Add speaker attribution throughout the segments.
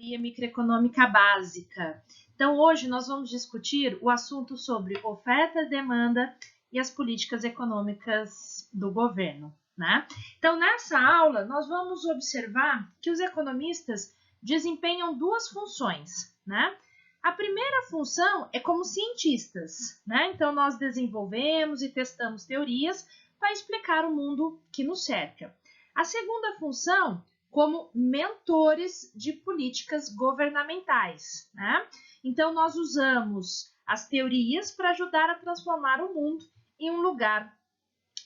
Speaker 1: Teoria Microeconômica Básica. Então, hoje nós vamos discutir o assunto sobre oferta e demanda e as políticas econômicas do governo, né? Então, nessa aula, nós vamos observar que os economistas desempenham duas funções, né? A primeira função é como cientistas, né? Então, nós desenvolvemos e testamos teorias para explicar o mundo que nos cerca. A segunda função, como mentores de políticas governamentais, né? Então, nós usamos as teorias para ajudar a transformar o mundo em um lugar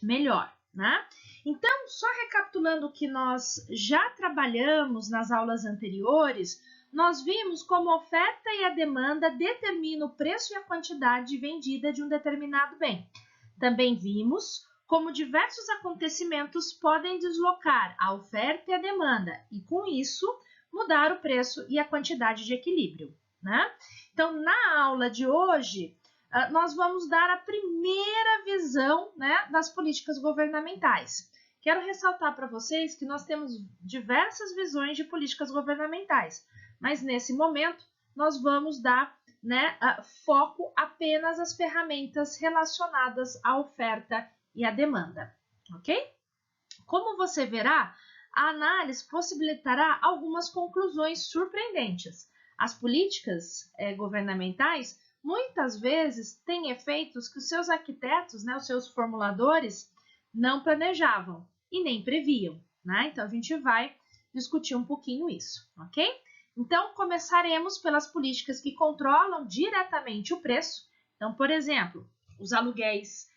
Speaker 1: melhor, né? Então, só recapitulando o que nós já trabalhamos nas aulas anteriores, nós vimos como a oferta e a demanda determinam o preço e a quantidade vendida de um determinado bem. Também vimos como diversos acontecimentos podem deslocar a oferta e a demanda e, com isso, mudar o preço e a quantidade de equilíbrio, né? Então, na aula de hoje, nós vamos dar a primeira visão, né, das políticas governamentais. Quero ressaltar para vocês que nós temos diversas visões de políticas governamentais, mas nesse momento nós vamos dar, né, foco apenas às ferramentas relacionadas à oferta e à demanda, ok? Como você verá, a análise possibilitará algumas conclusões surpreendentes. As políticas governamentais muitas vezes têm efeitos que os seus arquitetos, né, os seus formuladores, não planejavam e nem previam, né? Então, a gente vai discutir um pouquinho isso, ok? Então, começaremos pelas políticas que controlam diretamente o preço. Então, por exemplo, os aluguéis,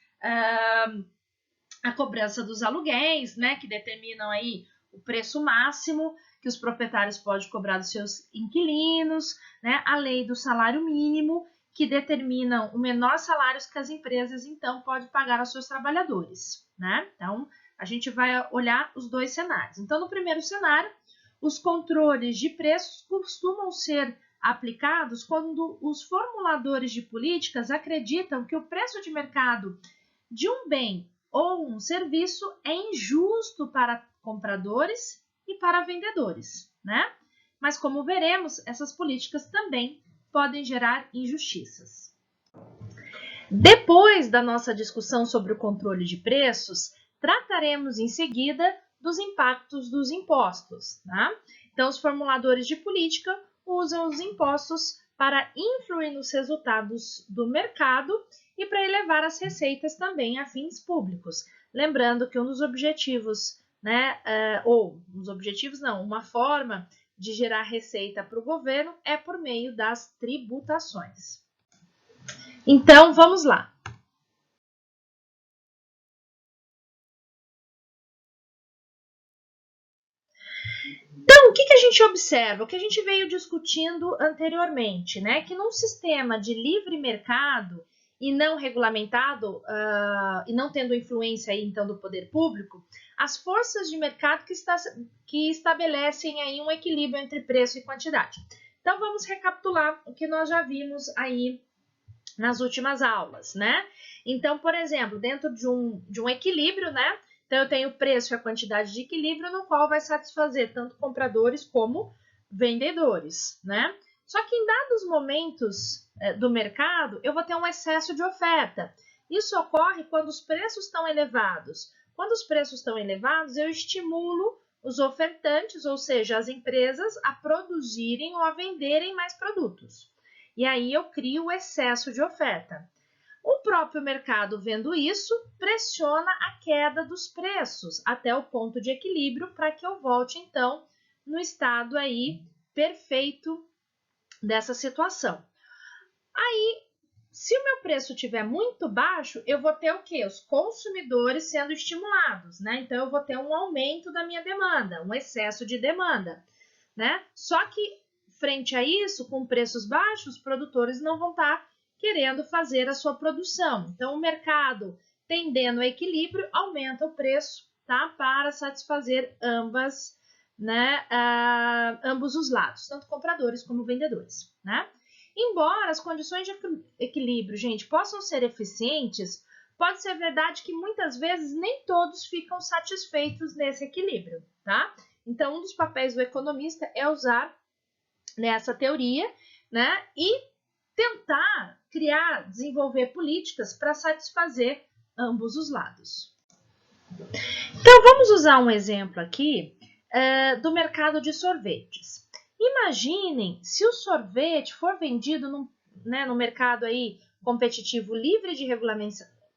Speaker 1: a cobrança dos aluguéis, né, que determinam aí o preço máximo que os proprietários podem cobrar dos seus inquilinos, né, a lei do salário mínimo, que determinam o menor salário que as empresas, então, podem pagar aos seus trabalhadores, né? Então, a gente vai olhar os dois cenários. Então, no primeiro cenário, os controles de preços costumam ser aplicados quando os formuladores de políticas acreditam que o preço de mercado de um bem ou um serviço é injusto para compradores e para vendedores, né? Mas, como veremos, essas políticas também podem gerar injustiças. Depois da nossa discussão sobre o controle de preços, trataremos em seguida dos impactos dos impostos, tá? Então, os formuladores de política usam os impostos para influir nos resultados do mercado e para elevar as receitas também a fins públicos. Lembrando que um dos objetivos, né, uma forma de gerar receita para o governo é por meio das tributações. Então, vamos lá. Então, o que a gente observa? O que a gente veio discutindo anteriormente, né? Que num sistema de livre mercado e não regulamentado, e não tendo influência aí, então, do poder público, as forças de mercado que estabelecem aí um equilíbrio entre preço e quantidade. Então, vamos recapitular o que nós já vimos aí nas últimas aulas, né? Então, por exemplo, dentro de um equilíbrio, né? Então, eu tenho o preço e a quantidade de equilíbrio, no qual vai satisfazer tanto compradores como vendedores, né? Só que em dados momentos do mercado, eu vou ter um excesso de oferta. Isso ocorre quando os preços estão elevados. Quando os preços estão elevados, eu estimulo os ofertantes, ou seja, as empresas, a produzirem ou a venderem mais produtos. E aí eu crio o excesso de oferta. O próprio mercado, vendo isso, pressiona a queda dos preços até o ponto de equilíbrio para que eu volte, então, no estado aí perfeito dessa situação. Aí, se o meu preço estiver muito baixo, eu vou ter o quê? Os consumidores sendo estimulados, né? Então, eu vou ter um aumento da minha demanda, um excesso de demanda, né? Só que, frente a isso, com preços baixos, os produtores não vão estar querendo fazer a sua produção. Então, o mercado, tendendo a equilíbrio, aumenta o preço, tá? Para satisfazer ambos os lados, tanto compradores como vendedores, né? Embora as condições de equilíbrio, gente, possam ser eficientes, pode ser verdade que muitas vezes nem todos ficam satisfeitos nesse equilíbrio, tá? Então, um dos papéis do economista é usar nessa teoria, né, e tentar desenvolver políticas para satisfazer ambos os lados. Então, vamos usar um exemplo aqui do mercado de sorvetes. Imaginem se o sorvete for vendido no mercado aí competitivo livre de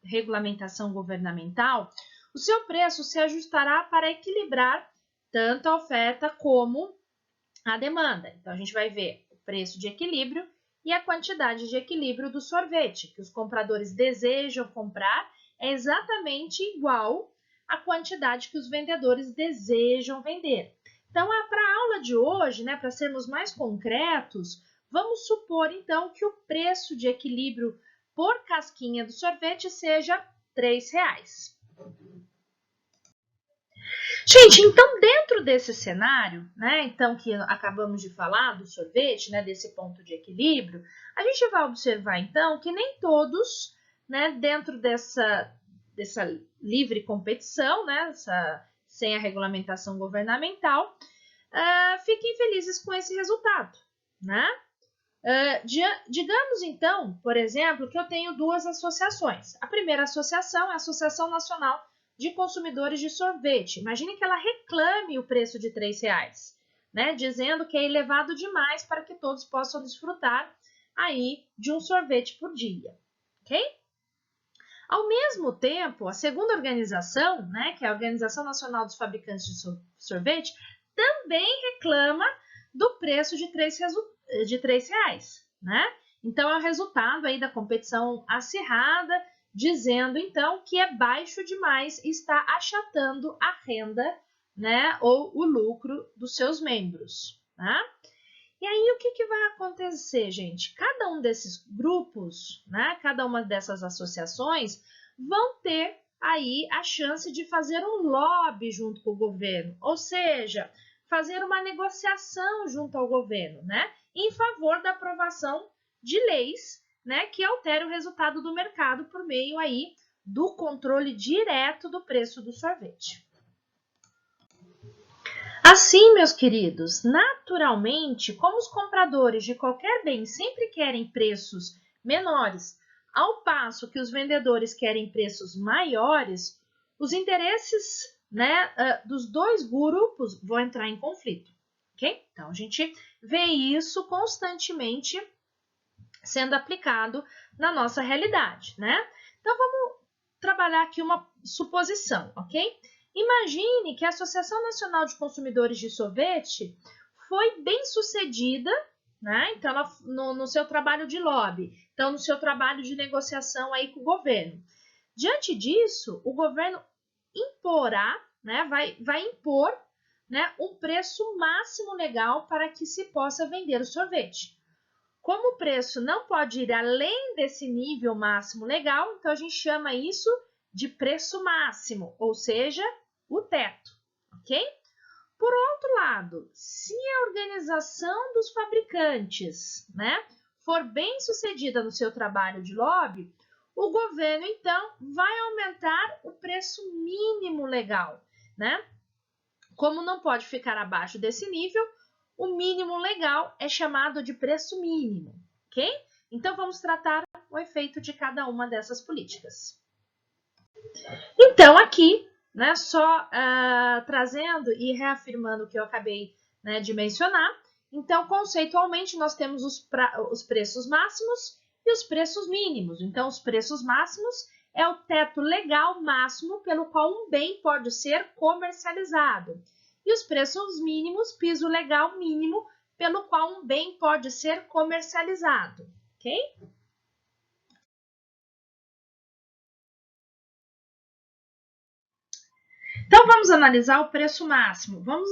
Speaker 1: regulamentação governamental, o seu preço se ajustará para equilibrar tanto a oferta como a demanda. Então, a gente vai ver o preço de equilíbrio e a quantidade de equilíbrio do sorvete, que os compradores desejam comprar, é exatamente igual à quantidade que os vendedores desejam vender. Então, para a aula de hoje, né, para sermos mais concretos, vamos supor, então, que o preço de equilíbrio por casquinha do sorvete seja R$3. Gente, então dentro desse cenário, né, então que acabamos de falar do sorvete, né, desse ponto de equilíbrio, a gente vai observar então que nem todos, né, dentro dessa livre competição, né, sem a regulamentação governamental, fiquem felizes com esse resultado, né? Digamos então, por exemplo, que eu tenho duas associações. A primeira associação é a Associação Nacional de Consumidores de Sorvete. Imagine que ela reclame o preço de R$3, né? Dizendo que é elevado demais para que todos possam desfrutar aí de um sorvete por dia, ok? Ao mesmo tempo, a segunda organização, né, que é a Organização Nacional dos Fabricantes de Sorvete, também reclama do preço de R$3, né? Então, é o resultado aí da competição acirrada, dizendo, então, que é baixo demais e está achatando a renda, né, ou o lucro dos seus membros, né? E aí, o que vai acontecer, gente? Cada um desses grupos, né, cada uma dessas associações vão ter aí a chance de fazer um lobby junto com o governo, ou seja, fazer uma negociação junto ao governo, né, em favor da aprovação de leis, né, que alterem o resultado do mercado por meio aí do controle direto do preço do sorvete. Assim, meus queridos, naturalmente, como os compradores de qualquer bem sempre querem preços menores, ao passo que os vendedores querem preços maiores, os interesses, né, dos dois grupos vão entrar em conflito, ok? Então, a gente vê isso constantemente sendo aplicado na nossa realidade, né? Então, vamos trabalhar aqui uma suposição, ok? Imagine que a Associação Nacional de Consumidores de Sorvete foi bem sucedida, né? Então, no seu trabalho de lobby, então no seu trabalho de negociação aí com o governo. Diante disso, o governo imporá, né? Vai impor, né, um preço máximo legal para que se possa vender o sorvete. Como o preço não pode ir além desse nível máximo legal, então a gente chama isso de preço máximo, ou seja, o teto, ok? Por outro lado, se a organização dos fabricantes, né, for bem sucedida no seu trabalho de lobby, o governo, então, vai aumentar o preço mínimo legal, né? Como não pode ficar abaixo desse nível, o mínimo legal é chamado de preço mínimo, ok? Então, vamos tratar o efeito de cada uma dessas políticas. Então, aqui, né, só trazendo e reafirmando o que eu acabei, né, de mencionar, então, conceitualmente, nós temos os preços máximos e os preços mínimos. Então, os preços máximos é o teto legal máximo pelo qual um bem pode ser comercializado. E os preços mínimos, piso legal mínimo, pelo qual um bem pode ser comercializado, ok? Então, vamos analisar o preço máximo. Vamos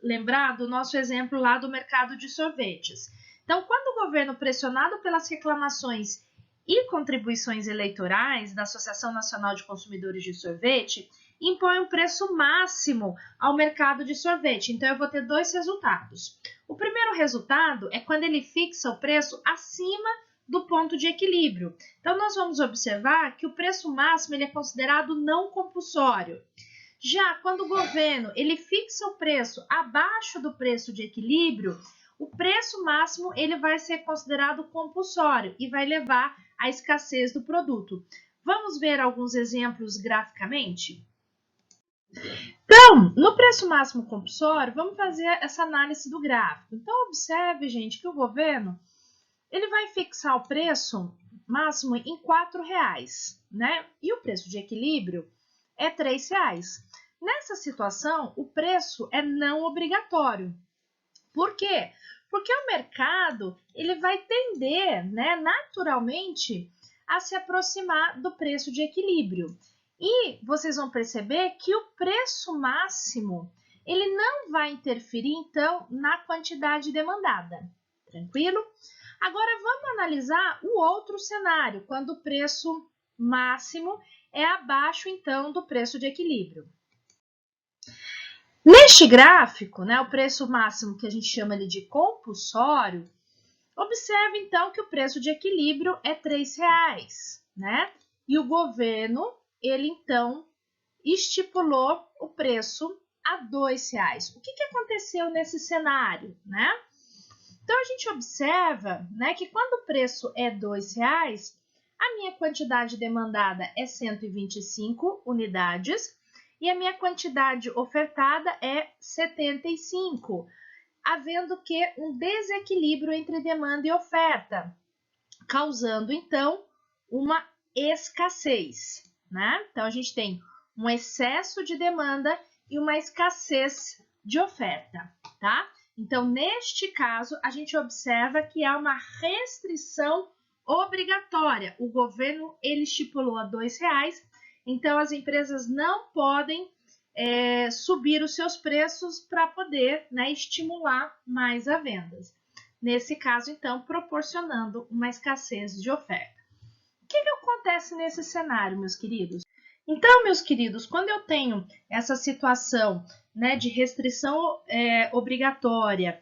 Speaker 1: lembrar do nosso exemplo lá do mercado de sorvetes. Então, quando o governo, pressionado pelas reclamações e contribuições eleitorais da Associação Nacional de Consumidores de Sorvete, impõe um preço máximo ao mercado de sorvete. Então, eu vou ter dois resultados. O primeiro resultado é quando ele fixa o preço acima do ponto de equilíbrio. Então, nós vamos observar que o preço máximo ele é considerado não compulsório. Já quando o governo ele fixa o preço abaixo do preço de equilíbrio, o preço máximo ele vai ser considerado compulsório e vai levar à escassez do produto. Vamos ver alguns exemplos graficamente? Então, no preço máximo compulsório, vamos fazer essa análise do gráfico. Então, observe, gente, que o governo ele vai fixar o preço máximo em R$ 4,00, né? E o preço de equilíbrio é R$ 3,00. Nessa situação, o preço é não obrigatório. Por quê? Porque o mercado ele vai tender, né, naturalmente a se aproximar do preço de equilíbrio. E vocês vão perceber que o preço máximo ele não vai interferir, então, na quantidade demandada. Tranquilo? Agora, vamos analisar o outro cenário, quando o preço máximo é abaixo, então, do preço de equilíbrio. Neste gráfico, né, o preço máximo que a gente chama de compulsório, observe, então, que o preço de equilíbrio é R$ 3,00, né? E o governo, ele, então, estipulou o preço a R$ 2,00. O que aconteceu nesse cenário, né? Então, a gente observa, né, que quando o preço é R$ 2,00, a minha quantidade demandada é 125 unidades e a minha quantidade ofertada é 75, havendo que um desequilíbrio entre demanda e oferta, causando, então, uma escassez, né? Então, a gente tem um excesso de demanda e uma escassez de oferta, tá? Então, neste caso, a gente observa que há uma restrição obrigatória. O governo, ele estipulou a R$ 2,00, então as empresas não podem subir os seus preços para poder, né, estimular mais a vendas. Nesse caso, então, proporcionando uma escassez de oferta. O que acontece nesse cenário, meus queridos? Então, meus queridos, quando eu tenho essa situação, né, de restrição obrigatória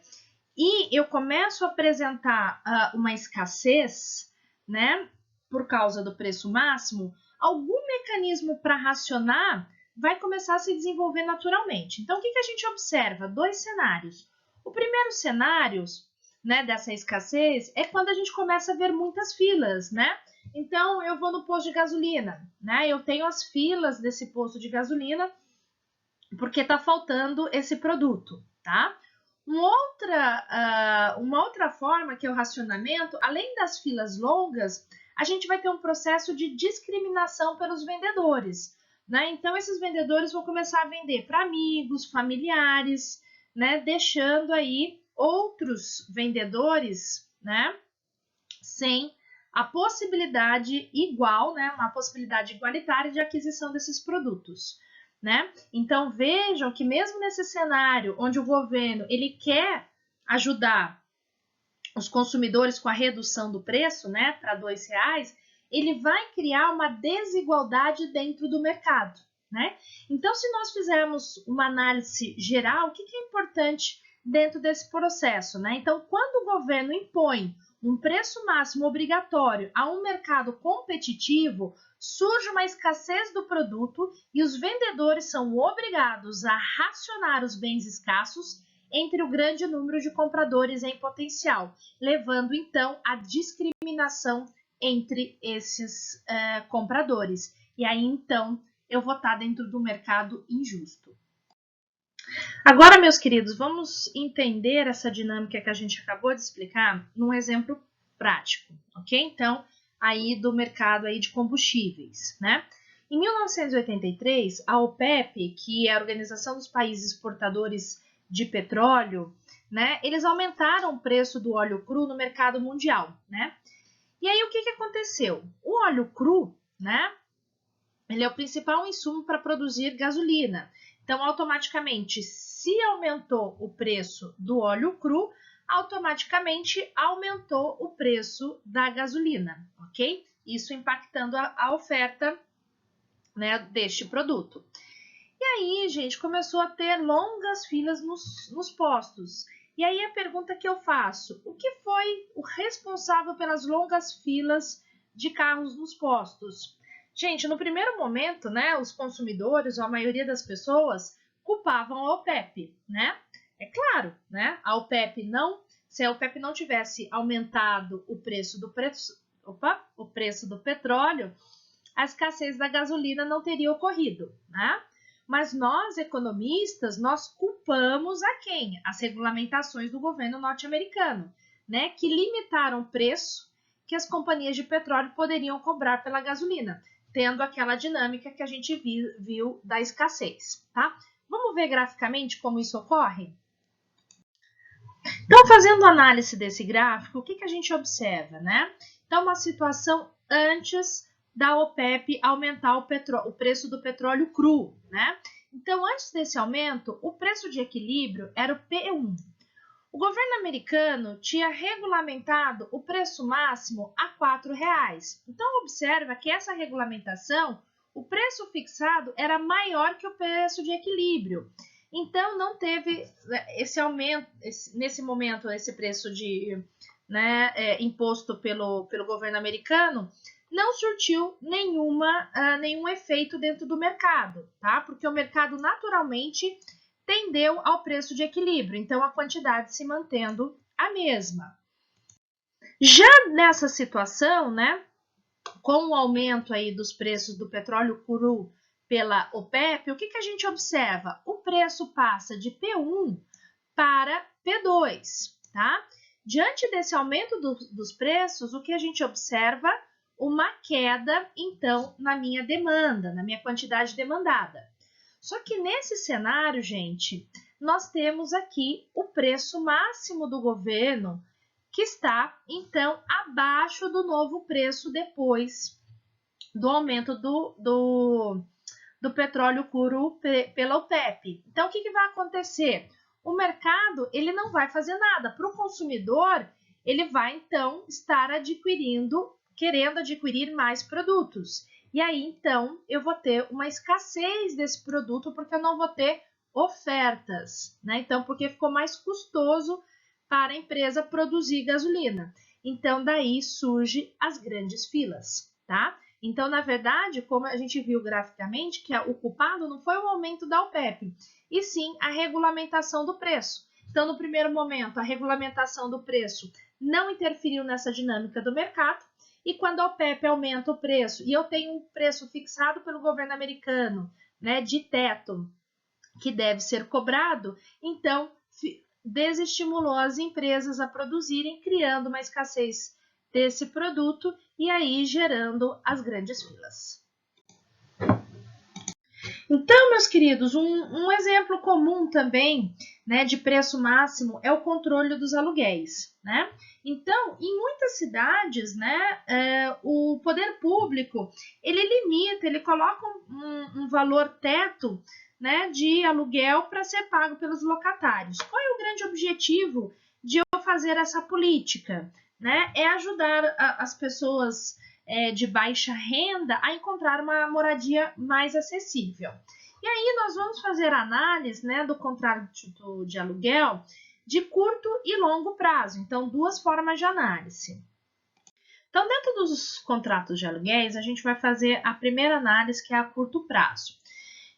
Speaker 1: e eu começo a apresentar uma escassez, né, por causa do preço máximo, algum mecanismo para racionar vai começar a se desenvolver naturalmente. Então, o que a gente observa? Dois cenários. O primeiro cenário, né, dessa escassez é quando a gente começa a ver muitas filas, né? Então, eu vou no posto de gasolina, né? Eu tenho as filas desse posto de gasolina porque está faltando esse produto, tá? Uma outra forma que é o racionamento, além das filas longas, a gente vai ter um processo de discriminação pelos vendedores, né? Então, esses vendedores vão começar a vender para amigos, familiares, né? Deixando aí outros vendedores, né? Sem a possibilidade igual, né? Uma possibilidade igualitária de aquisição desses produtos, né? Então, vejam que mesmo nesse cenário onde o governo ele quer ajudar os consumidores com a redução do preço, né, para R$ 2,00, ele vai criar uma desigualdade dentro do mercado, né? Então, se nós fizermos uma análise geral, o que é importante dentro desse processo, né? Então, quando o governo impõe um preço máximo obrigatório a um mercado competitivo, surge uma escassez do produto e os vendedores são obrigados a racionar os bens escassos entre o grande número de compradores em potencial, levando então à discriminação entre esses compradores. E aí então eu vou estar dentro do mercado injusto. Agora, meus queridos, vamos entender essa dinâmica que a gente acabou de explicar num exemplo prático, ok? Então, aí do mercado aí de combustíveis, né? Em 1983, a OPEP, que é a Organização dos Países Exportadores de Petróleo, né? Eles aumentaram o preço do óleo cru no mercado mundial, né? E aí, o que aconteceu? O óleo cru, né? Ele é o principal insumo para produzir gasolina. Então, automaticamente, se aumentou o preço do óleo cru, automaticamente aumentou o preço da gasolina, ok? Isso impactando a oferta, né, deste produto. E aí, gente, começou a ter longas filas nos postos. E aí a pergunta que eu faço, o que foi o responsável pelas longas filas de carros nos postos? Gente, no primeiro momento, né, os consumidores, ou a maioria das pessoas, culpavam a OPEP, né? É claro, né? A OPEP não se a OPEP não tivesse aumentado o preço do petróleo, a escassez da gasolina não teria ocorrido, né? Mas nós, economistas, nós culpamos a quem? As regulamentações do governo norte-americano, né? Que limitaram o preço que as companhias de petróleo poderiam cobrar pela gasolina, tendo aquela dinâmica que a gente viu da escassez, tá? Vamos ver graficamente como isso ocorre? Então, fazendo análise desse gráfico, o que a gente observa, né? Então, uma situação antes da OPEP aumentar o preço do petróleo cru, né? Então, antes desse aumento, o preço de equilíbrio era o P1. O governo americano tinha regulamentado o preço máximo a R$ 4,00. Então, observa que essa regulamentação, o preço fixado era maior que o preço de equilíbrio. Então, não teve esse aumento, nesse momento, esse preço imposto pelo governo americano, não surtiu nenhum efeito dentro do mercado, tá? Porque o mercado naturalmente tendeu ao preço de equilíbrio, então a quantidade se mantendo a mesma. Já nessa situação, né, com o aumento aí dos preços do petróleo cru pela OPEP, o que a gente observa? O preço passa de P1 para P2, tá? Diante desse aumento dos preços, o que a gente observa? Uma queda, então, na minha demanda, na minha quantidade demandada. Só que nesse cenário, gente, nós temos aqui o preço máximo do governo, que está, então, abaixo do novo preço depois do aumento do petróleo cru pela OPEP. Então, o que vai acontecer? O mercado ele não vai fazer nada. Para o consumidor, ele vai, então, estar querendo adquirir mais produtos. E aí, então, eu vou ter uma escassez desse produto porque eu não vou ter ofertas, né? Então, porque ficou mais custoso para a empresa produzir gasolina. Então, daí surge as grandes filas, tá? Então, na verdade, como a gente viu graficamente, que o culpado não foi o aumento da OPEP, e sim a regulamentação do preço. Então, no primeiro momento, a regulamentação do preço não interferiu nessa dinâmica do mercado, e quando a OPEP aumenta o preço, e eu tenho um preço fixado pelo governo americano, né, de teto, que deve ser cobrado, então desestimulou as empresas a produzirem, criando uma escassez desse produto e aí gerando as grandes filas. Então, meus queridos, um exemplo comum também, né, de preço máximo é o controle dos aluguéis, né? Então, em muitas cidades, né, o poder público, ele limita, ele coloca um valor teto, né, de aluguel para ser pago pelos locatários. Qual é o grande objetivo de eu fazer essa política? Né? É ajudar as pessoas de baixa renda a encontrar uma moradia mais acessível. E aí nós vamos fazer análise, né, do contrato de aluguel de curto e longo prazo. Então, duas formas de análise. Então, dentro dos contratos de aluguéis, a gente vai fazer a primeira análise, que é a curto prazo.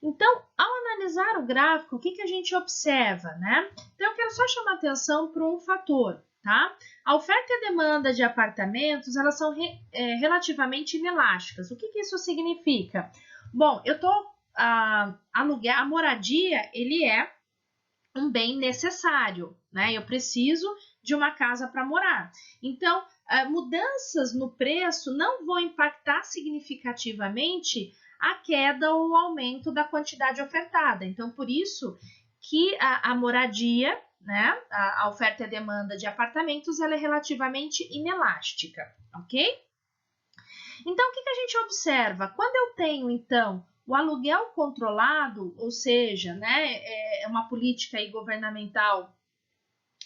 Speaker 1: Então, ao analisar o gráfico, o que a gente observa, né? Então, eu quero só chamar atenção para um fator, tá? A oferta e a demanda de apartamentos, elas são relativamente inelásticas. O que isso significa? Bom, a moradia, ele é um bem necessário, né? Eu preciso de uma casa para morar. Então, mudanças no preço não vão impactar significativamente a queda ou o aumento da quantidade ofertada. Então, por isso que a moradia, né, a oferta e a demanda de apartamentos, ela é relativamente inelástica, ok? Então, o que a gente observa? Quando eu tenho, então, o aluguel controlado, ou seja, né, é uma política aí governamental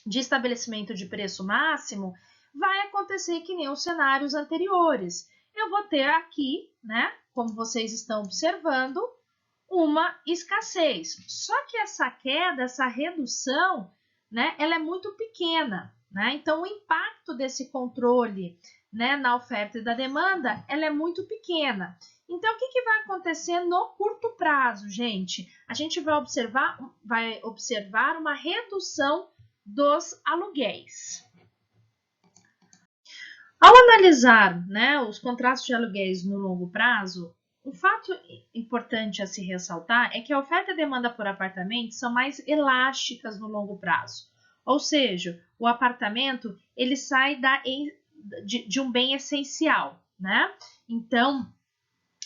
Speaker 1: de estabelecimento de preço máximo, vai acontecer que nem os cenários anteriores. Eu vou ter aqui, né, como vocês estão observando, uma escassez. Só que essa queda, essa redução, né, ela é muito pequena, né? Então, o impacto desse controle, né, na oferta e da demanda, ela é muito pequena. Então, o que vai acontecer no curto prazo, gente? A gente vai observar uma redução dos aluguéis. Ao analisar, né, os contratos de aluguéis no longo prazo, um fato importante a se ressaltar é que a oferta e demanda por apartamentos são mais elásticas no longo prazo. Ou seja, o apartamento ele sai de um bem essencial, né? Então,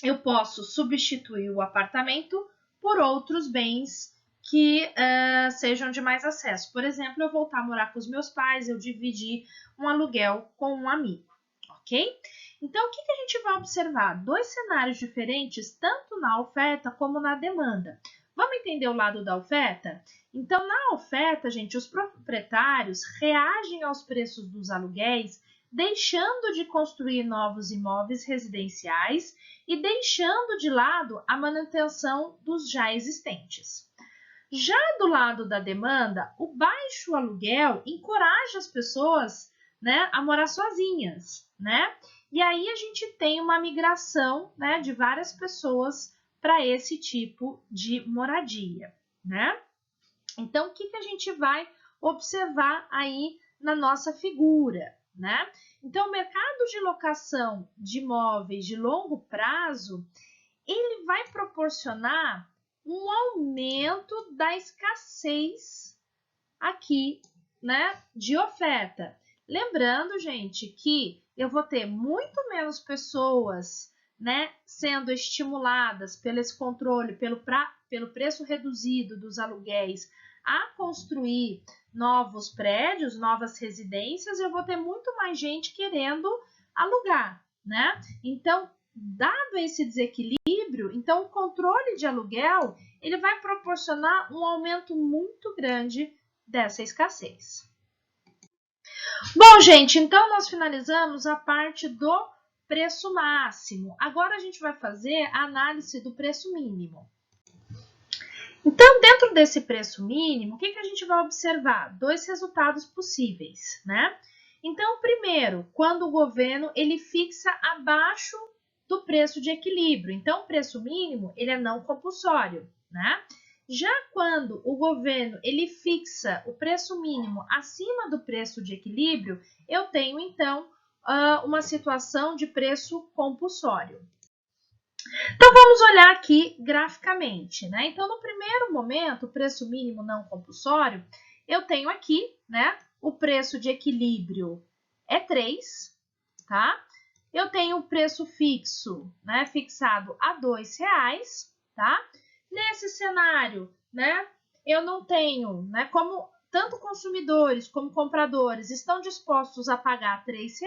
Speaker 1: eu posso substituir o apartamento por outros bens que sejam de mais acesso. Por exemplo, eu voltar a morar com os meus pais, eu dividir um aluguel com um amigo, ok? Então, o que a gente vai observar? Dois cenários diferentes, tanto na oferta como na demanda. Vamos entender o lado da oferta? Então, na oferta, gente, os proprietários reagem aos preços dos aluguéis, deixando de construir novos imóveis residenciais e deixando de lado a manutenção dos já existentes. Já do lado da demanda, o baixo aluguel encoraja as pessoas, né, a morar sozinhas, né? E aí a gente tem uma migração, né, de várias pessoas para esse tipo de moradia, né? Então, o que a gente vai observar aí na nossa figura, né? Então, o mercado de locação de imóveis de longo prazo, ele vai proporcionar um aumento da escassez aqui, né, de oferta. Lembrando, gente, que eu vou ter muito menos pessoas, né, sendo estimuladas pelo esse controle, pelo preço reduzido dos aluguéis a construir novos prédios, novas residências, eu vou ter muito mais gente querendo alugar, né? Então, dado esse desequilíbrio, então o controle de aluguel, ele vai proporcionar um aumento muito grande dessa escassez. Bom, gente, então nós finalizamos a parte do preço máximo. Agora a gente vai fazer a análise do preço mínimo. Então, dentro desse preço mínimo, o que a gente vai observar? Dois resultados possíveis, né? Então, primeiro, quando o governo ele fixa abaixo do preço de equilíbrio. Então, o preço mínimo ele é não compulsório, né? Já quando o governo ele fixa o preço mínimo acima do preço de equilíbrio, eu tenho, então, uma situação de preço compulsório. Então, vamos olhar aqui graficamente, né? Então, no primeiro momento, o preço mínimo não compulsório, eu tenho aqui, né? O preço de equilíbrio é 3, tá? Eu tenho o preço fixo, né? Fixado a R$2, tá? Nesse cenário, né? Eu não tenho, né? Como tanto consumidores como compradores estão dispostos a pagar R$3,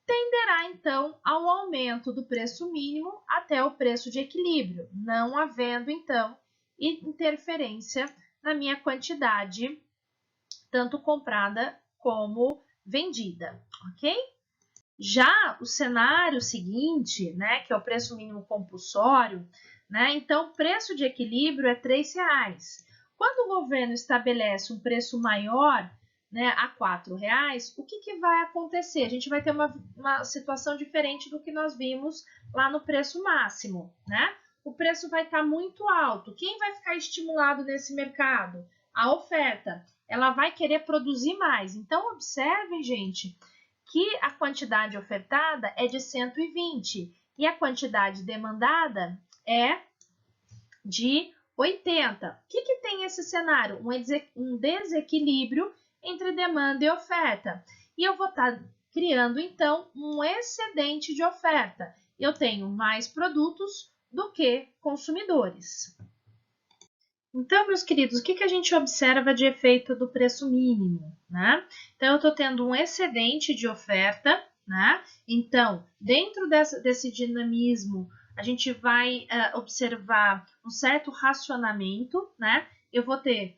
Speaker 1: tenderá então ao aumento do preço mínimo até o preço de equilíbrio, não havendo então interferência na minha quantidade, tanto comprada como vendida, ok? Já o cenário seguinte, né, que é o preço mínimo compulsório, né, então o preço de equilíbrio é R$3. Quando o governo estabelece um preço maior, né, a R$4, o que vai acontecer? A gente vai ter uma situação diferente do que nós vimos lá no preço máximo, né? O preço vai estar muito alto. Quem vai ficar estimulado nesse mercado? A oferta. Ela vai querer produzir mais. Então, observem, gente, que a quantidade ofertada é de 120 e a quantidade demandada é de 80. O que tem esse cenário? Um desequilíbrio entre demanda e oferta. E eu vou estar criando, então, um excedente de oferta. Eu tenho mais produtos do que consumidores. Então, meus queridos, o que a gente observa de efeito do preço mínimo, né? Então, eu estou tendo um excedente de oferta, né? Então, dentro desse dinamismo, a gente vai observar um certo racionamento, né? Eu vou ter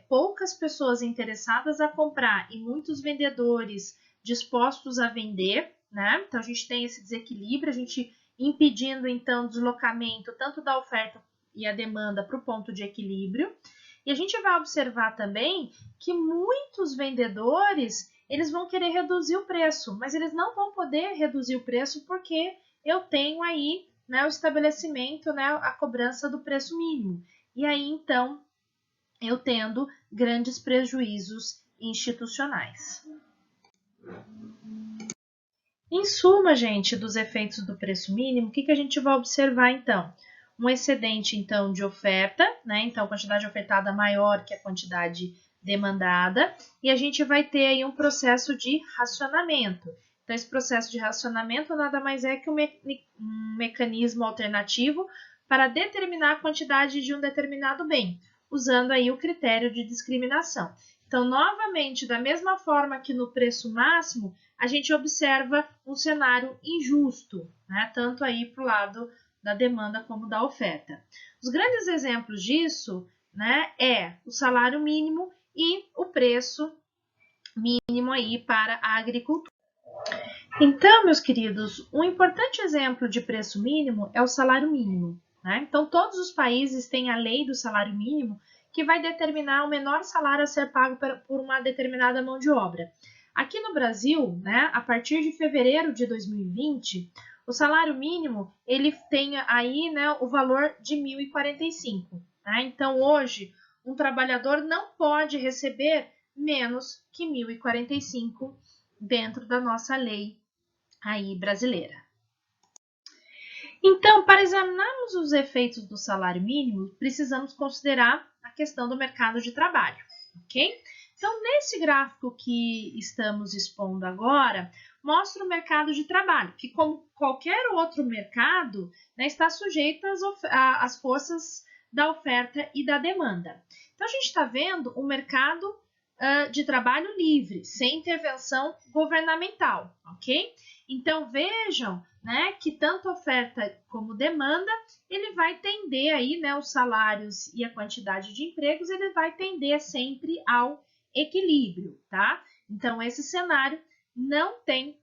Speaker 1: poucas pessoas interessadas a comprar e muitos vendedores dispostos a vender, né? Então, a gente tem esse desequilíbrio, a gente impedindo, então, o deslocamento tanto da oferta e a demanda para o ponto de equilíbrio. E a gente vai observar também que muitos vendedores, eles vão querer reduzir o preço, mas eles não vão poder reduzir o preço porque eu tenho aí, né, o estabelecimento, né, a cobrança do preço mínimo. E aí, então, eu tendo grandes prejuízos institucionais. suma, gente, dos efeitos do preço mínimo, o que a gente vai observar, então? Um excedente, então, de oferta, né? Então, a quantidade ofertada maior que a quantidade demandada, e a gente vai ter aí um processo de racionamento. Então, esse processo de racionamento nada mais é que um mecanismo alternativo para determinar a quantidade de um determinado bem, usando aí o critério de discriminação. Então, novamente, da mesma forma que no preço máximo, a gente observa um cenário injusto, né? Tanto aí para o lado da demanda como da oferta. Os grandes exemplos disso, né, é o salário mínimo e o preço mínimo aí para a agricultura. Então, meus queridos, um importante exemplo de preço mínimo é o salário mínimo, né? Então, todos os países têm a lei do salário mínimo que vai determinar o menor salário a ser pago por uma determinada mão de obra. Aqui no Brasil, né, a partir de fevereiro de 2020, o salário mínimo ele tem aí, né, o valor de R$ 1.045. Né? Então, hoje, um trabalhador não pode receber menos que R$ 1.045 dentro da nossa lei aí brasileira. Então, para examinarmos os efeitos do salário mínimo, precisamos considerar a questão do mercado de trabalho, ok? Então, nesse gráfico que estamos expondo agora, mostra o mercado de trabalho, que como qualquer outro mercado, né, está sujeito às forças da oferta e da demanda. Então, a gente está vendo um mercado de trabalho livre, sem intervenção governamental, ok? Então, vejam, né, que tanto oferta como demanda, ele vai tender aí, né, os salários e a quantidade de empregos, ele vai tender sempre ao equilíbrio, tá? Então, esse cenário não tem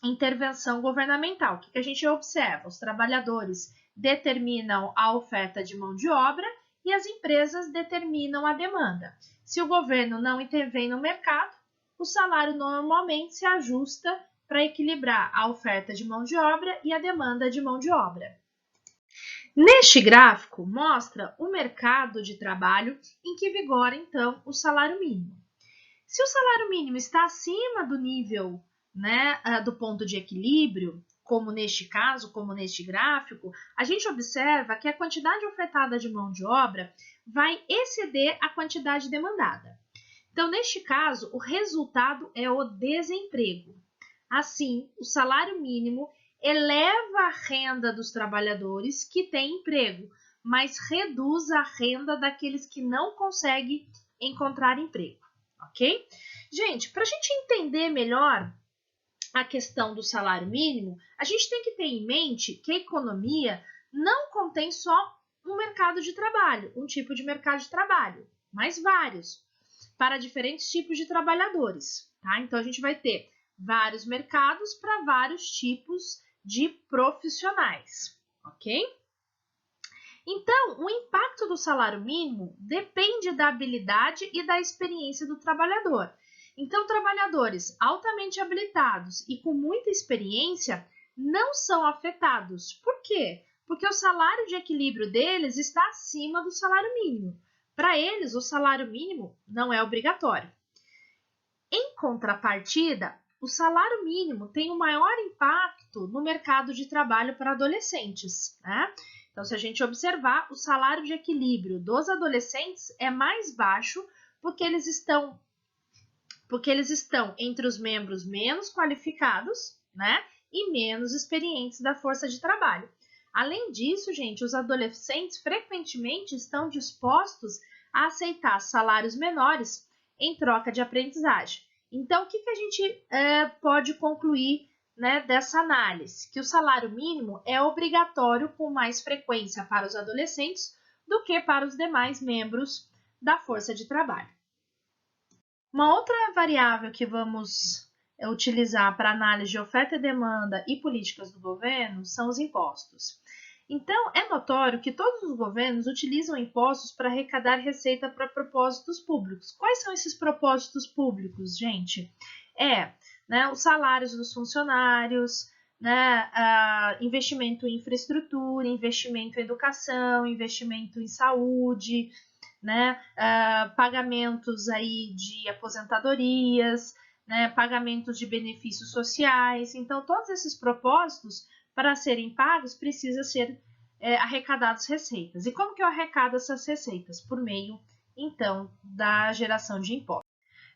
Speaker 1: intervenção governamental. O que a gente observa? Os trabalhadores determinam a oferta de mão de obra e as empresas determinam a demanda. Se o governo não intervém no mercado, o salário normalmente se ajusta para equilibrar a oferta de mão de obra e a demanda de mão de obra. Neste gráfico, mostra o mercado de trabalho em que vigora, então, o salário mínimo. Se o salário mínimo está acima do nível, né, do ponto de equilíbrio, como neste caso, como neste gráfico, a gente observa que a quantidade ofertada de mão de obra vai exceder a quantidade demandada. Então, neste caso, o resultado é o desemprego. Assim, o salário mínimo eleva a renda dos trabalhadores que têm emprego, mas reduz a renda daqueles que não conseguem encontrar emprego, ok? Gente, para a gente entender melhor a questão do salário mínimo, a gente tem que ter em mente que a economia não contém só um mercado de trabalho, um tipo de mercado de trabalho, mas vários, para diferentes tipos de trabalhadores, tá? Então, a gente vai ter vários mercados para vários tipos de profissionais, ok? Então, o impacto do salário mínimo depende da habilidade e da experiência do trabalhador. Então, trabalhadores altamente habilitados e com muita experiência não são afetados. Por quê? Porque o salário de equilíbrio deles está acima do salário mínimo. Para eles, o salário mínimo não é obrigatório. Em contrapartida, o salário mínimo tem um maior impacto no mercado de trabalho para adolescentes, né? Então, se a gente observar, o salário de equilíbrio dos adolescentes é mais baixo porque eles estão entre os membros menos qualificados, né? E menos experientes da força de trabalho. Além disso, gente, os adolescentes frequentemente estão dispostos a aceitar salários menores em troca de aprendizagem. Então, o que a gente pode concluir, né, dessa análise? Que o salário mínimo é obrigatório com mais frequência para os adolescentes do que para os demais membros da força de trabalho. Uma outra variável que vamos utilizar para análise de oferta e demanda e políticas do governo são os impostos. Então, é notório que todos os governos utilizam impostos para arrecadar receita para propósitos públicos. Quais são esses propósitos públicos, gente? Os salários dos funcionários, né, investimento em infraestrutura, investimento em educação, investimento em saúde, né, pagamentos aí de aposentadorias, né, pagamentos de benefícios sociais. Então, todos esses propósitos, para serem pagos, precisa ser arrecadadas receitas. E como que eu arrecado essas receitas? Por meio, então, da geração de impostos.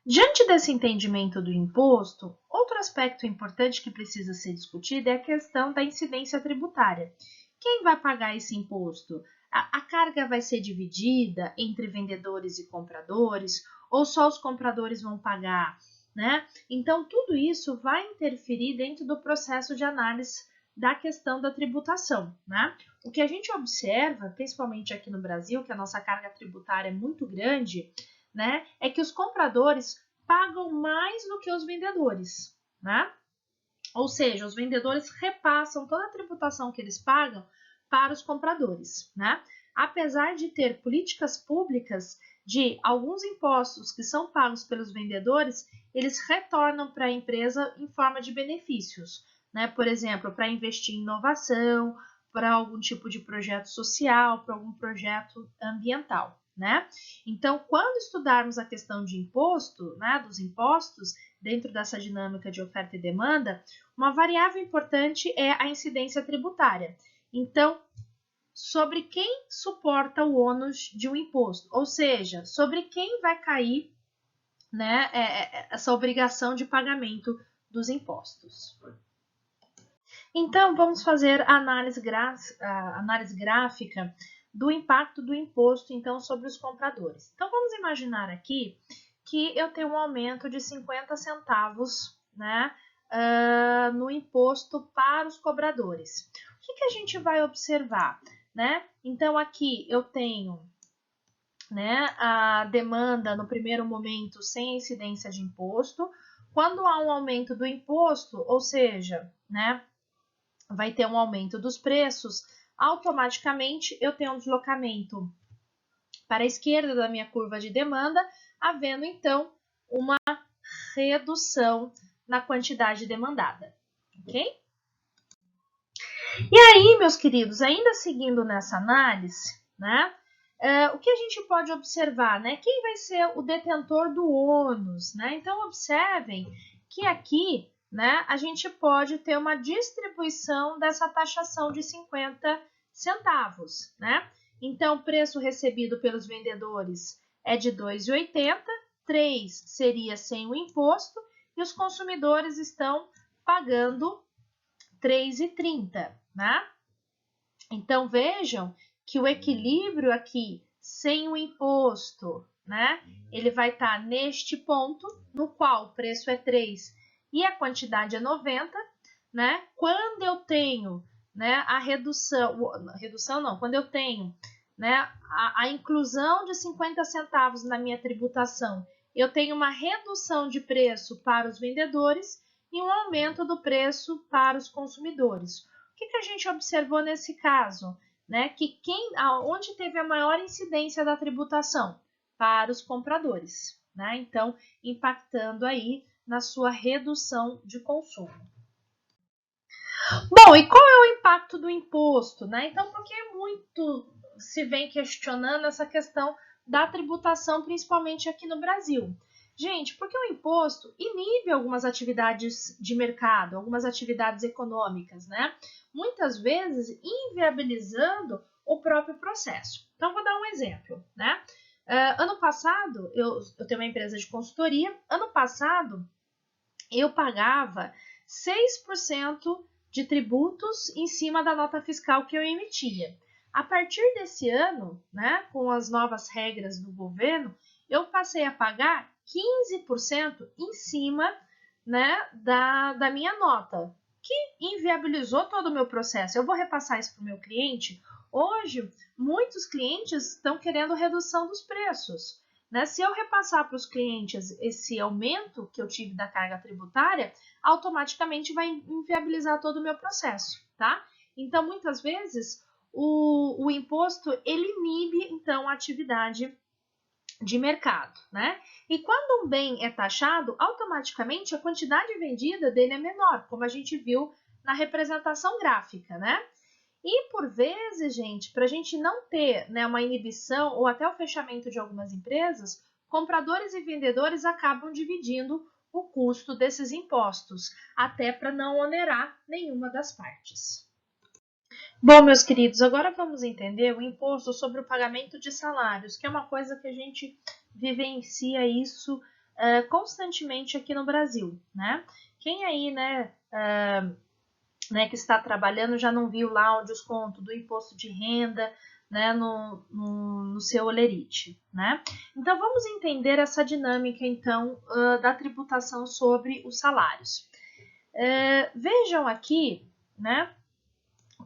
Speaker 1: Diante desse entendimento do imposto, outro aspecto importante que precisa ser discutido é a questão da incidência tributária. Quem vai pagar esse imposto? A carga vai ser dividida entre vendedores e compradores, ou só os compradores vão pagar, né? Então, tudo isso vai interferir dentro do processo de análise da questão da tributação, né? O que a gente observa, principalmente aqui no Brasil, que a nossa carga tributária é muito grande, né, é que os compradores pagam mais do que os vendedores, né? Ou seja, os vendedores repassam toda a tributação que eles pagam para os compradores, né? Apesar de ter políticas públicas de alguns impostos que são pagos pelos vendedores, eles retornam para a empresa em forma de benefícios, né? Por exemplo, para investir em inovação, para algum tipo de projeto social, para algum projeto ambiental, né? Então, quando estudarmos a questão de imposto, né, dos impostos, dentro dessa dinâmica de oferta e demanda, uma variável importante é a incidência tributária. Então, sobre quem suporta o ônus de um imposto, ou seja, sobre quem vai cair, né, essa obrigação de pagamento dos impostos. Então, vamos fazer a análise gráfica do impacto do imposto, então, sobre os compradores. Então, vamos imaginar aqui que eu tenho um aumento de 50 centavos, né, no imposto para os cobradores. O que a gente vai observar, né? Então, aqui eu tenho, né, a demanda no primeiro momento sem incidência de imposto. Quando há um aumento do imposto, ou seja, né, vai ter um aumento dos preços, automaticamente eu tenho um deslocamento para a esquerda da minha curva de demanda, havendo então uma redução na quantidade demandada, ok? E aí, meus queridos, ainda seguindo nessa análise, né, o que a gente pode observar, né? Quem vai ser o detentor do ônus, né? Então, observem que aqui, né, a gente pode ter uma distribuição dessa taxação de 50 centavos, né? Então, o preço recebido pelos vendedores é de R$ 2,80, 3 seria sem o imposto, e os consumidores estão pagando R$ 3,30, né? Então, vejam que o equilíbrio aqui, sem o imposto, né? Ele vai estar neste ponto, no qual o preço é 3 e a quantidade é 90, né? Quando eu tenho, né, quando eu tenho, né, a inclusão de 50 centavos na minha tributação, eu tenho uma redução de preço para os vendedores e um aumento do preço para os consumidores. O que a gente observou nesse caso? Né, que onde teve a maior incidência da tributação? Para os compradores, né? Então, impactando aí na sua redução de consumo. Bom, e qual é o impacto do imposto, né? Então, por que muito se vem questionando essa questão da tributação, principalmente aqui no Brasil? Gente, porque o imposto inibe algumas atividades de mercado, algumas atividades econômicas, né? Muitas vezes inviabilizando o próprio processo. Então, vou dar um exemplo, né? Ano passado, eu tenho uma empresa de consultoria, ano passado eu pagava 6% de tributos em cima da nota fiscal que eu emitia. A partir desse ano, né, com as novas regras do governo, eu passei a pagar 15% em cima, né, da minha nota, que inviabilizou todo o meu processo. Eu vou repassar isso para o meu cliente? Hoje, muitos clientes estão querendo redução dos preços, né? Se eu repassar para os clientes esse aumento que eu tive da carga tributária, automaticamente vai inviabilizar todo o meu processo, tá? Então, muitas vezes, o imposto, ele inibe, então, a atividade de mercado, né? E quando um bem é taxado, automaticamente a quantidade vendida dele é menor, como a gente viu na representação gráfica, né? E por vezes, gente, para a gente não ter, né, uma inibição ou até o fechamento de algumas empresas, compradores e vendedores acabam dividindo o custo desses impostos, até para não onerar nenhuma das partes. Bom, meus queridos, agora vamos entender o imposto sobre o pagamento de salários, que é uma coisa que a gente vivencia isso constantemente aqui no Brasil, né? Quem aí, né, que está trabalhando já não viu lá o desconto do imposto de renda, né, no seu olerite, né? Então, vamos entender essa dinâmica, então, da tributação sobre os salários. Vejam aqui, né,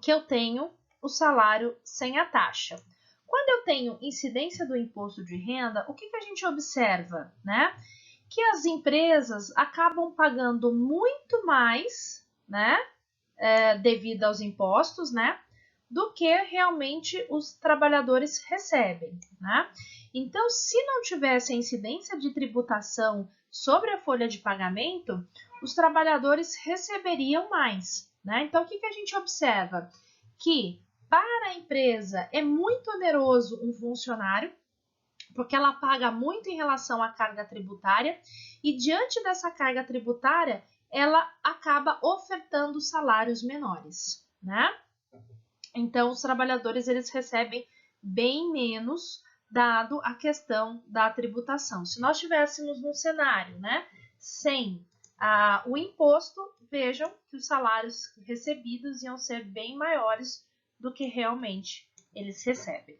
Speaker 1: que eu tenho o salário sem a taxa. Quando eu tenho incidência do imposto de renda, o que a gente observa, né? Que as empresas acabam pagando muito mais, né, devido aos impostos, né, do que realmente os trabalhadores recebem, né? Então, se não tivesse a incidência de tributação sobre a folha de pagamento, os trabalhadores receberiam mais, né? Então, o que a gente observa? Que para a empresa é muito oneroso um funcionário, porque ela paga muito em relação à carga tributária, e diante dessa carga tributária, ela acaba ofertando salários menores, né? Então, os trabalhadores eles recebem bem menos, dado a questão da tributação. Se nós tivéssemos um cenário, né, sem o imposto, vejam que os salários recebidos iam ser bem maiores do que realmente eles recebem.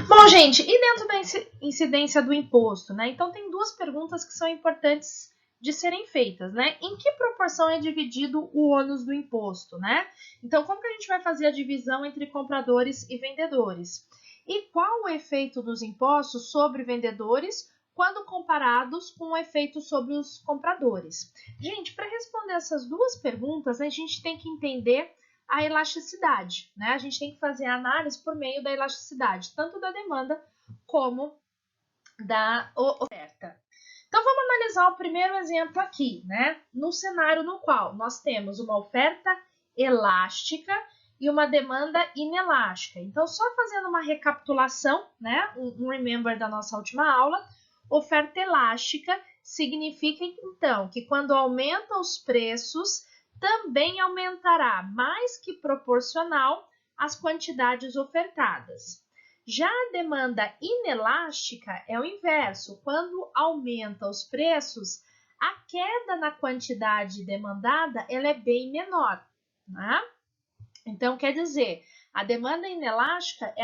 Speaker 1: Bom, gente, e dentro da incidência do imposto, né? Então, tem duas perguntas que são importantes de serem feitas, né? Em que proporção é dividido o ônus do imposto, né? Então, como que a gente vai fazer a divisão entre compradores e vendedores? E qual o efeito dos impostos sobre vendedores quando comparados com o efeito sobre os compradores? Gente, para responder essas duas perguntas, a gente tem que entender a elasticidade, né? A gente tem que fazer a análise por meio da elasticidade, tanto da demanda como da oferta. Então, vamos analisar o primeiro exemplo aqui, né? No cenário no qual nós temos uma oferta elástica e uma demanda inelástica. Então, só fazendo uma recapitulação, né? Um remember da nossa última aula, oferta elástica significa, então, que quando aumenta os preços, também aumentará mais que proporcional às quantidades ofertadas. Já a demanda inelástica é o inverso. Quando aumenta os preços, a queda na quantidade demandada ela é bem menor, né? Então, quer dizer, a demanda inelástica,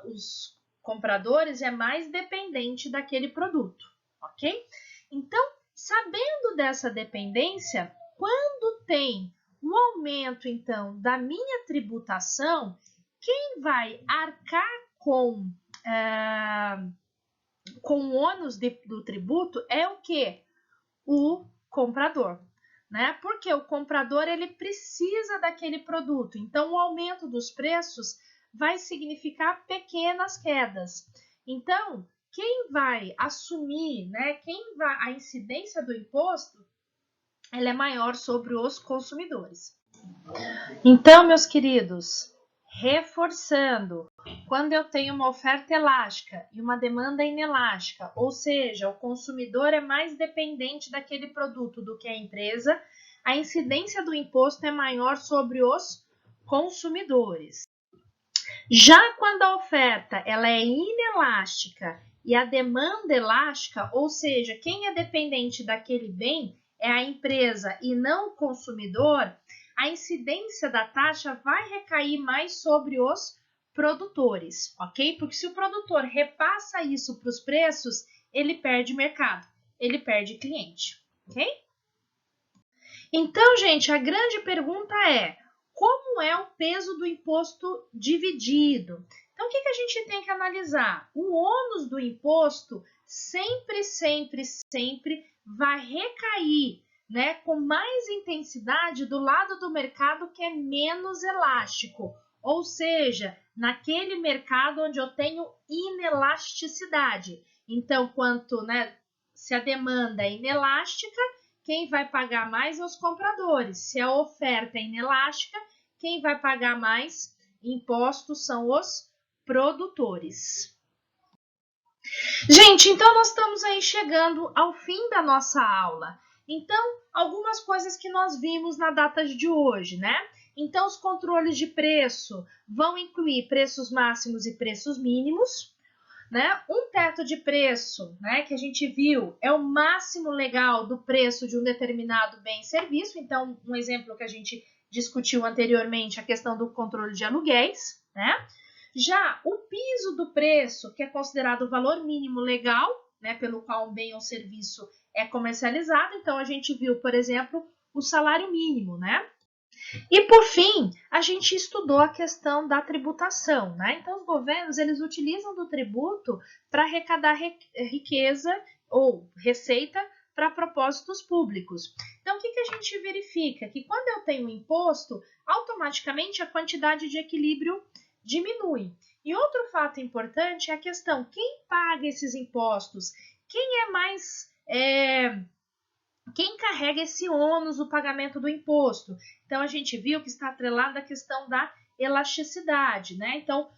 Speaker 1: os compradores é mais dependente daquele produto, ok? Então, sabendo dessa dependência, quando tem um aumento, então, da minha tributação, quem vai arcar com o ônus do tributo é o quê? O comprador, né? Porque o comprador ele precisa daquele produto, então o aumento dos preços vai significar pequenas quedas. Então, quem vai assumir, né? A incidência do imposto, ela é maior sobre os consumidores. Então, meus queridos, reforçando, quando eu tenho uma oferta elástica e uma demanda inelástica, ou seja, o consumidor é mais dependente daquele produto do que a empresa, a incidência do imposto é maior sobre os consumidores. Já quando a oferta ela é inelástica e a demanda elástica, ou seja, quem é dependente daquele bem é a empresa e não o consumidor, a incidência da taxa vai recair mais sobre os produtores, ok? Porque se o produtor repassa isso para os preços, ele perde mercado, ele perde cliente, ok? Então, gente, a grande pergunta é: como é o peso do imposto dividido? Então, o que a gente tem que analisar? O ônus do imposto sempre vai recair, né, com mais intensidade do lado do mercado que é menos elástico, ou seja, naquele mercado onde eu tenho inelasticidade. Então, se a demanda é inelástica, quem vai pagar mais é os compradores. Se a oferta é inelástica, quem vai pagar mais impostos são os produtores. Gente, então nós estamos aí chegando ao fim da nossa aula. Então, algumas coisas que nós vimos na data de hoje, né? Então, os controles de preço vão incluir preços máximos e preços mínimos, né? Um teto de preço, né, que a gente viu, é o máximo legal do preço de um determinado bem e serviço. Então, um exemplo que a gente discutiu anteriormente, a questão do controle de aluguéis, né? Já o piso do preço, que é considerado o valor mínimo legal, né, pelo qual um bem ou serviço é comercializado. Então, a gente viu, por exemplo, o salário mínimo, né? E por fim, a gente estudou a questão da tributação, né? Então os governos eles utilizam do tributo para arrecadar riqueza ou receita para propósitos públicos. Então o que a gente verifica? Que quando eu tenho um imposto, automaticamente a quantidade de equilíbrio diminui. E outro fato importante é a questão: quem paga esses impostos? Quem é mais quem carrega esse ônus do pagamento do imposto? Então, a gente viu que está atrelada a questão da elasticidade, né? Então,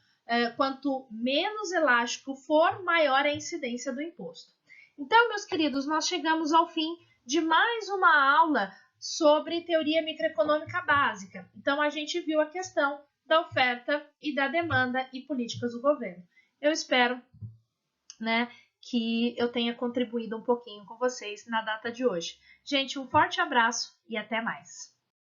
Speaker 1: quanto menos elástico for, maior é a incidência do imposto. Então, meus queridos, nós chegamos ao fim de mais uma aula sobre teoria microeconômica básica. Então, a gente viu a questão da oferta e da demanda e políticas do governo. Eu espero, né, que eu tenha contribuído um pouquinho com vocês na data de hoje. Gente, um forte abraço e até mais.